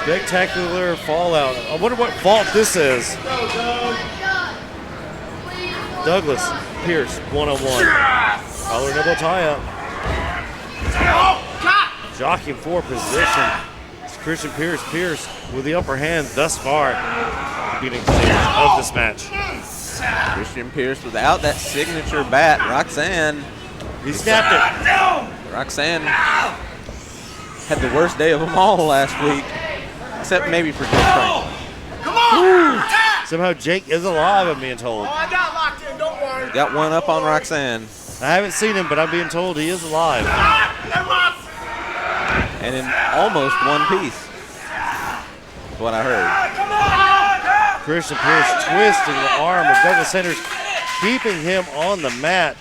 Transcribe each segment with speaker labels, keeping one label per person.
Speaker 1: Spectacular fallout. I wonder what fault this is. Douglas Pierce, one-on-one. Collar double tie-up. Jockeying for position. It's Christian Pierce. Pierce with the upper hand thus far. Beating Sanders of this match.
Speaker 2: Christian Pierce without that signature bat. Roxanne.
Speaker 1: He snapped it.
Speaker 2: Roxanne had the worst day of them all last week. Except maybe for Jake Franklin.
Speaker 3: Come on!
Speaker 1: Somehow Jake is alive, I'm being told.
Speaker 3: Oh, I got locked in, don't worry.
Speaker 2: Got one up on Roxanne.
Speaker 1: I haven't seen him, but I'm being told he is alive.
Speaker 2: And in almost one piece. That's what I heard.
Speaker 1: Christian Pierce twisting the arm of Douglas Sanders, keeping him on the mat,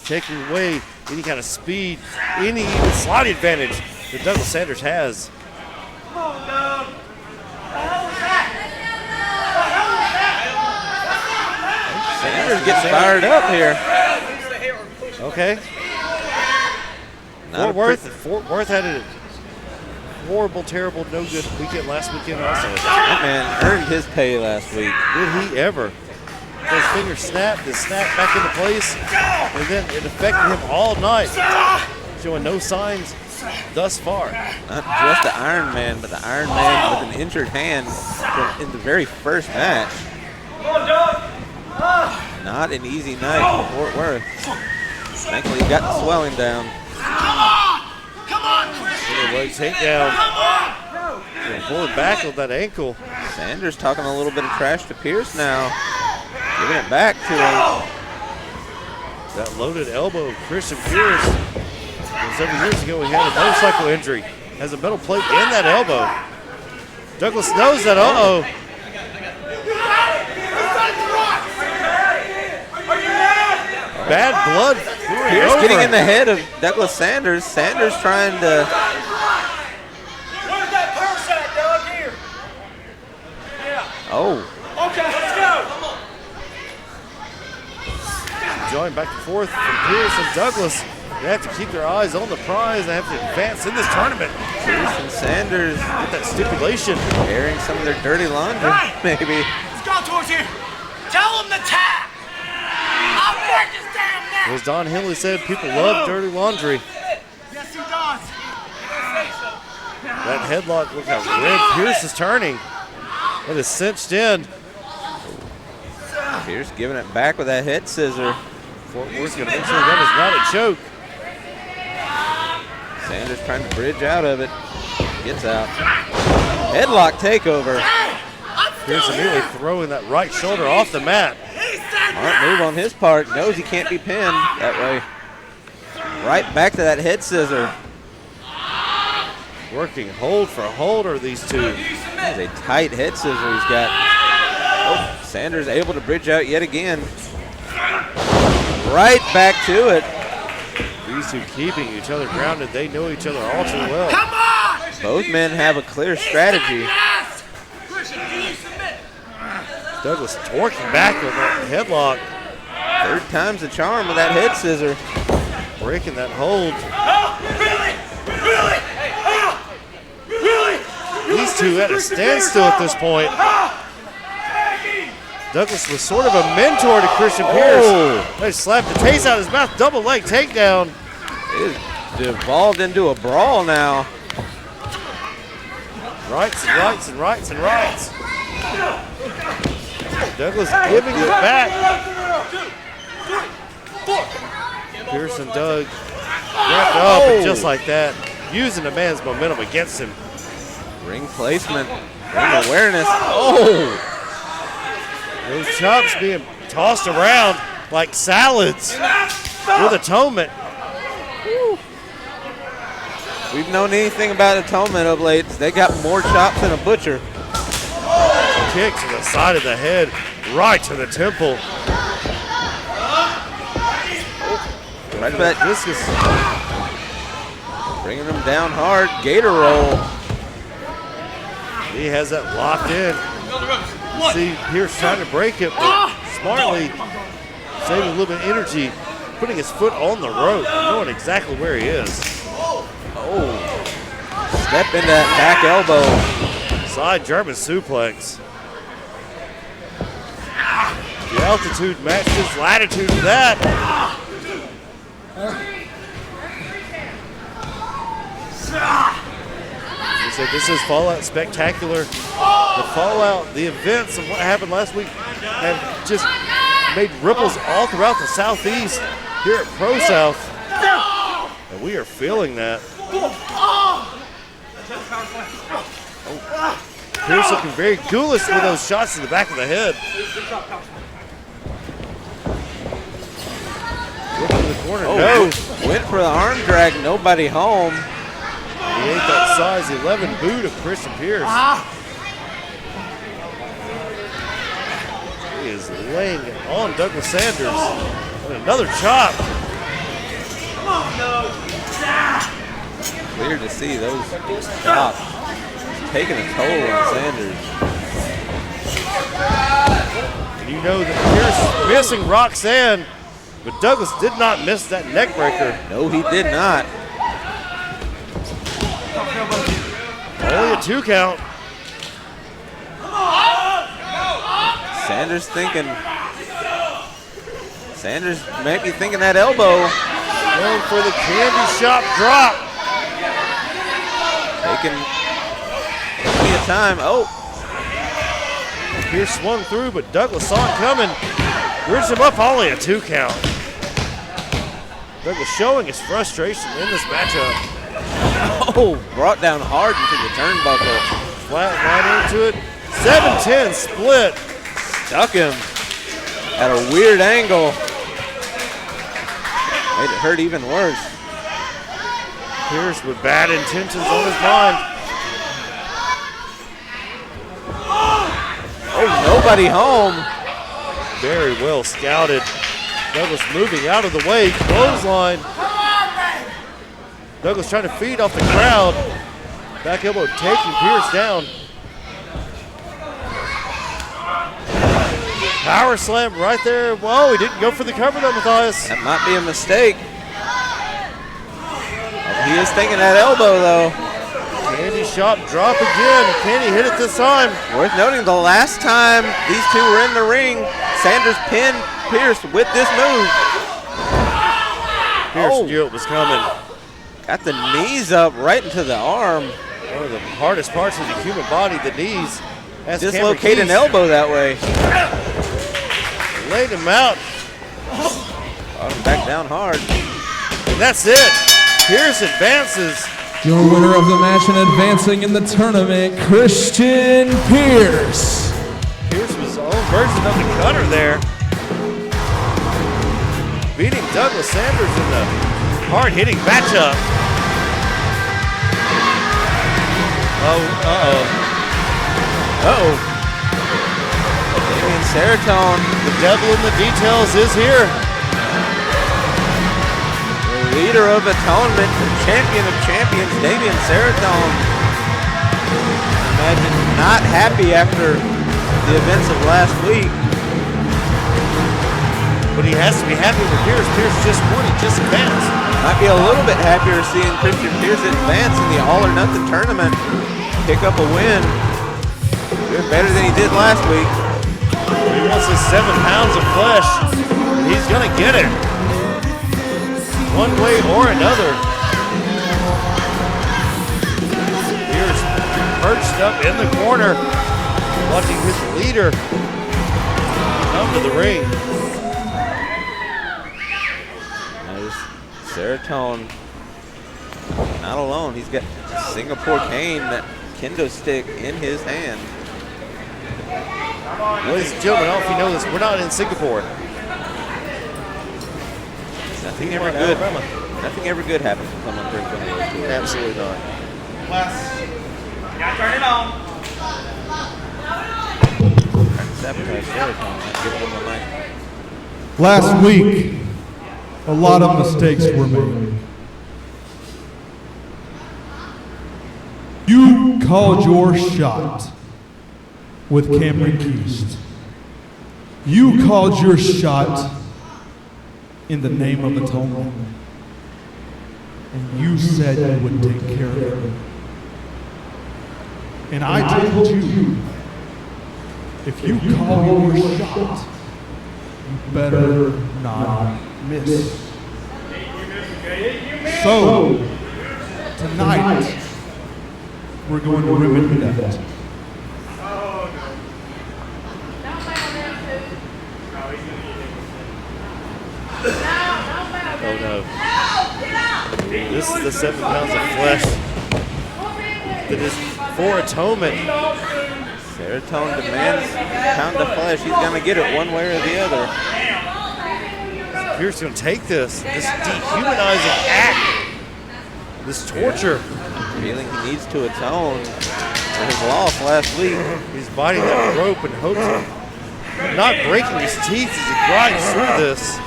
Speaker 1: taking away any kind of speed, any even slight advantage that Douglas Sanders has.
Speaker 2: Sanders gets fired up here.
Speaker 1: Okay. Fort Worth had a horrible, terrible, no good weekend last weekend also.
Speaker 2: That man earned his pay last week.
Speaker 1: Did he ever? His finger snapped, it snapped back into place, and then it affected him all night, showing no signs thus far.
Speaker 2: Not just the Iron Man, but the Iron Man with an injured hand in the very first match. Not an easy night for Fort Worth. Thankfully, he got the swelling down.
Speaker 3: Come on, Christian!
Speaker 1: Takedown. Pulling back on that ankle.
Speaker 2: Sanders talking a little bit of trash to Pierce now. Giving it back to him.
Speaker 1: That loaded elbow of Christian Pierce. Several years ago, he had a motorcycle injury. Has a metal plate in that elbow. Douglas knows that. Bad blood.
Speaker 2: Pierce getting in the head of Douglas Sanders. Sanders trying to.
Speaker 3: Where's that purse at, Doug? Here. Yeah.
Speaker 2: Oh.
Speaker 3: Okay, let's go.
Speaker 1: Joined back and forth from Pierce and Douglas. They have to keep their eyes on the prize. They have to advance in this tournament.
Speaker 2: Pierce and Sanders
Speaker 1: get that stipulation.
Speaker 2: Airing some of their dirty laundry, maybe.
Speaker 3: Let's go towards here. Tell them to tap. I'll break this damn neck.
Speaker 1: As Don Henley said, people love dirty laundry.
Speaker 3: Yes, he does.
Speaker 1: That headlock, look how red Pierce is turning. It is cinched in.
Speaker 2: Pierce giving it back with that head scissor.
Speaker 1: Fort Worth's going to make sure that is not a choke.
Speaker 2: Sanders trying to bridge out of it. Gets out. Headlock takeover.
Speaker 1: Pierce immediately throwing that right shoulder off the mat.
Speaker 2: Smart move on his part. Knows he can't be pinned that way. Right back to that head scissor.
Speaker 1: Working hold for hold are these two.
Speaker 2: That is a tight head scissor he's got. Oh, Sanders able to bridge out yet again. Right back to it.
Speaker 1: These two keeping each other grounded. They know each other all too well.
Speaker 3: Come on!
Speaker 2: Both men have a clear strategy.
Speaker 1: Douglas torquing back with that headlock.
Speaker 2: Third time's the charm with that head scissor.
Speaker 1: Breaking that hold. These two at a standstill at this point. Douglas was sort of a mentor to Christian Pierce. They slapped the taste out of his mouth. Double leg takedown.
Speaker 2: It devolved into a brawl now.
Speaker 1: Rights and rights and rights and rights. Douglas giving it back. Pierce and Doug wrapped up, and just like that, using the man's momentum against him.
Speaker 2: Ring placement, ring awareness. Oh!
Speaker 1: Those chops being tossed around like salads with Atonement.
Speaker 2: We've known anything about Atonement of late. They got more chops than a butcher.
Speaker 1: Kick to the side of the head, right to the temple.
Speaker 2: Right to that discus. Bringing him down hard. Gator roll.
Speaker 1: He has that locked in. See Pierce trying to break it, but smartly saving a little bit of energy, putting his foot on the rope, knowing exactly where he is.
Speaker 2: Oh. Step into that back elbow.
Speaker 1: Side German suplex. The altitude matched his latitude to that. He said this is Fallout Spectacular. The Fallout, the events of what happened last week have just made ripples all throughout the Southeast here at Pro South. And we are feeling that. Pierce looking very ghoulish with those shots in the back of the head. Looking to the corner, no.
Speaker 2: Went for the arm drag, nobody home.
Speaker 1: He ate that size 11 boot of Christian Pierce. He is laying it on Douglas Sanders. And another chop.
Speaker 2: Clear to see those chops taking a toll on Sanders.
Speaker 1: And you know that Pierce missing Roxanne, but Douglas did not miss that neck breaker.
Speaker 2: No, he did not.
Speaker 1: Only a 2 count.
Speaker 2: Sanders thinking. Sanders might be thinking that elbow.
Speaker 1: Going for the candy shop drop.
Speaker 2: Taking plenty of time. Oh.
Speaker 1: Pierce swung through, but Douglas saw it coming. Bridged him up, only a 2 count. Douglas showing his frustration in this matchup.
Speaker 2: Oh, brought down hard into the turnbuckle.
Speaker 1: Flat right into it. 7-10 split.
Speaker 2: Stuck him at a weird angle. Made it hurt even worse.
Speaker 1: Pierce with bad intentions on his mind.
Speaker 2: Oh, nobody home.
Speaker 1: Very well scouted. Douglas moving out of the way. Clothesline. Douglas trying to feed off the crowd. Back elbow taking Pierce down. Power slam right there. Whoa, he didn't go for the cover though, Matthias.
Speaker 2: That might be a mistake. He is taking that elbow though.
Speaker 1: Candy shop drop again. Can he hit it this time?
Speaker 2: Worth noting, the last time these two were in the ring, Sanders pinned Pierce with this move.
Speaker 1: Pierce knew it was coming.
Speaker 2: Got the knees up right into the arm.
Speaker 1: One of the hardest parts of the human body, the knees. That's
Speaker 2: dislocate an elbow that way.
Speaker 1: Laid him out.
Speaker 2: Brought him back down hard.
Speaker 1: And that's it. Pierce advances.
Speaker 4: Your winner of the match and advancing in the tournament, Christian Pierce.
Speaker 1: Pierce was his own version of the cutter there. Beating Douglas Sanders in the hard-hitting matchup.
Speaker 2: Damien Seratone.
Speaker 1: The devil in the details is here.
Speaker 2: The leader of Atonement, the champion of champions, Damien Seratone. Imagine not happy after the events of last week.
Speaker 1: But he has to be happy with Pierce. Pierce just won. He just advanced.
Speaker 2: Might be a little bit happier seeing Christian Pierce advance in the All or Nothing tournament. Pick up a win. Doing better than he did last week.
Speaker 1: He wants his 7 pounds of flesh. He's going to get it. One way or another. Pierce perched up in the corner, watching his leader come to the ring.
Speaker 2: Seratone, not alone. He's got Singapore cane, that kendo stick in his hand.
Speaker 1: Ladies and gentlemen, I don't know if you know this, we're not in Singapore.
Speaker 2: Nothing ever good. Nothing ever good happens when someone brings one of those to us.
Speaker 1: Absolutely not.
Speaker 3: Now turn it on.
Speaker 2: Sabotage Seratone. Give him the mic.
Speaker 4: Last week, a lot of mistakes were made. You called your shot with Cameron Keast. You called your shot in the name of Atonement. And you said you would take care of it. And I told you, if you call your shot, you better not miss. So, tonight, we're going to remedy that.
Speaker 1: Oh no. This is the 7 pounds of flesh that is for atonement.
Speaker 2: Serotonin demands a pound of flesh. He's going to get it one way or the other.
Speaker 1: Pierce going to take this dehumanizing act, this torture.
Speaker 2: Feeling he needs to atone for his loss last week.
Speaker 1: He's biting that rope in hopes of not breaking his teeth as he grinds through this.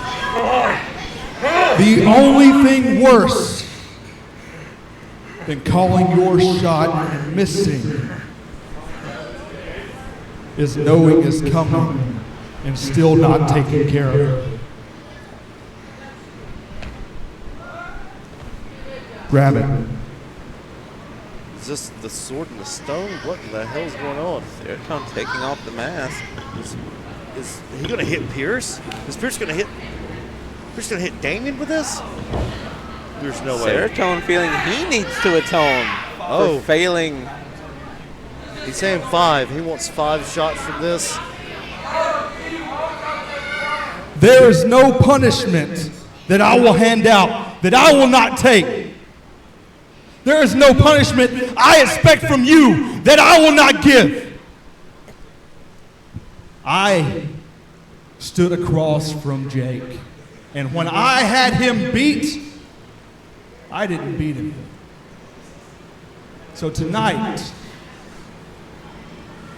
Speaker 4: The only thing worse than calling your shot and missing is knowing it's coming and still not taking care of it. Grab it.
Speaker 1: Is this the sword and the stone? What in the hell's going on?
Speaker 2: Serotonin taking off the mask.
Speaker 1: Is he going to hit Pierce? Is Pierce going to hit Damien with this? There's no way.
Speaker 2: Serotonin feeling he needs to atone for failing.
Speaker 1: He's saying 5. He wants 5 shots from this.
Speaker 4: There is no punishment that I will hand out that I will not take. There is no punishment I expect from you that I will not give. I stood across from Jake, and when I had him beat, I didn't beat him. So tonight's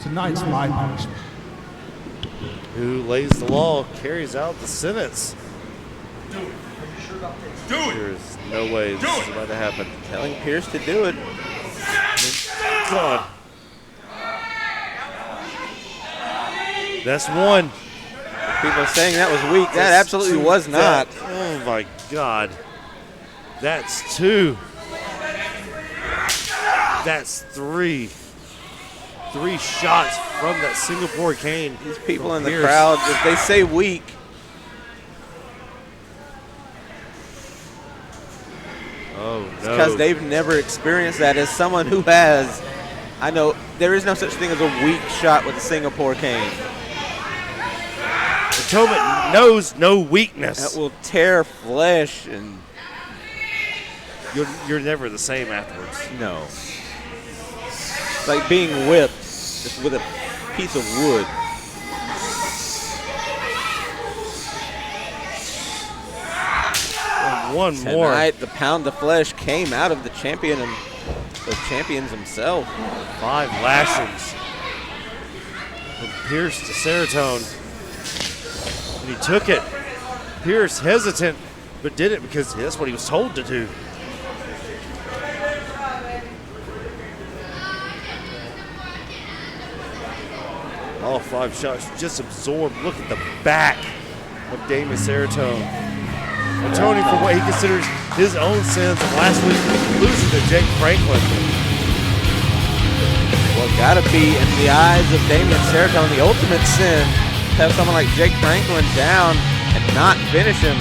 Speaker 4: my punishment.
Speaker 1: Who lays the law carries out the sentence. There's no way this is about to happen.
Speaker 2: Telling Pierce to do it.
Speaker 1: God. That's 1.
Speaker 2: People are saying that was weak. That absolutely was not.
Speaker 1: Oh my God. That's 2. That's 3. 3 shots from that Singapore cane.
Speaker 2: These people in the
Speaker 1: Pierce.
Speaker 2: crowd, if they say weak,
Speaker 1: Oh
Speaker 2: it's
Speaker 1: no.
Speaker 2: because they've never experienced that. As someone who has, I know there is no such thing as a weak shot with a Singapore cane.
Speaker 1: Atonement knows no weakness.
Speaker 2: That will tear flesh and
Speaker 1: You're never the same afterwards.
Speaker 2: no. It's like being whipped just with a piece of wood.
Speaker 1: And 1 more.
Speaker 2: Tonight, the pound of flesh came out of the champion and the champions himself.
Speaker 1: 5 lashings from Pierce to Serotonin. And he took it. Pierce hesitant, but did it because that's what he was told to do. All 5 shots just absorbed. Look at the back of Damien Serotonin. Atoning for what he considers his own sins of last week losing to Jake Franklin.
Speaker 2: Well, gotta be in the eyes of Damien Serotonin the ultimate sin to have someone like Jake Franklin down and not finish him.